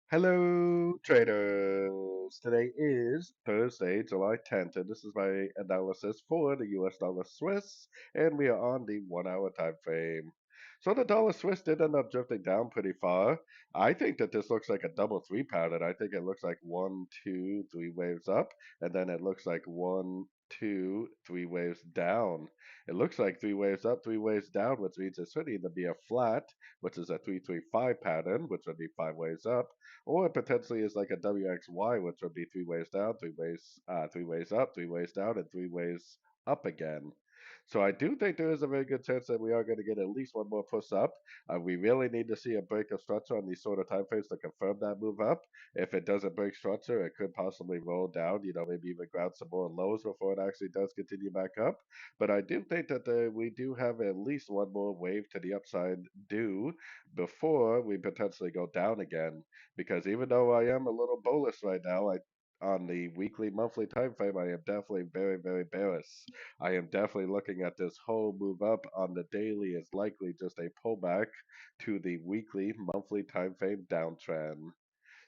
Hello, traders. Today is Thursday, July 10th, and this is my analysis for the US dollar Swiss, and we are on the 1 hour time frame. So the dollar Swiss did end up drifting down pretty far. I think that this looks like a double three pattern. I think it looks like one, two, three waves up, and then it looks like one, two, three waves down. It looks like three waves up, three waves down, which means it should either be a flat, which is a 335 pattern, which would be five waves up, or it potentially is like a WXY, which would be three ways down, three ways up, three ways down, and three ways up again. So I do think there is a very good chance that we are going to get at least one more push up. We really need to see a break of structure on these sort of time frames to confirm that move up. If it doesn't break structure, it could possibly roll down, maybe even ground some more lows before it actually does continue back up. But I do think that we do have at least one more wave to the upside due before we potentially go down again, because even though I am a little bullish right now, on the weekly, monthly time frame, I am definitely very, very bearish. I am definitely looking at this whole move up on the daily as likely just a pullback to the weekly, monthly time frame downtrend.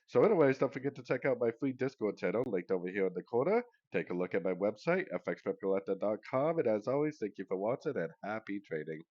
So anyways, don't forget to check out my free Discord channel linked over here in the corner. Take a look at my website, fxpipcollector.com. And as always, thank you for watching and happy trading.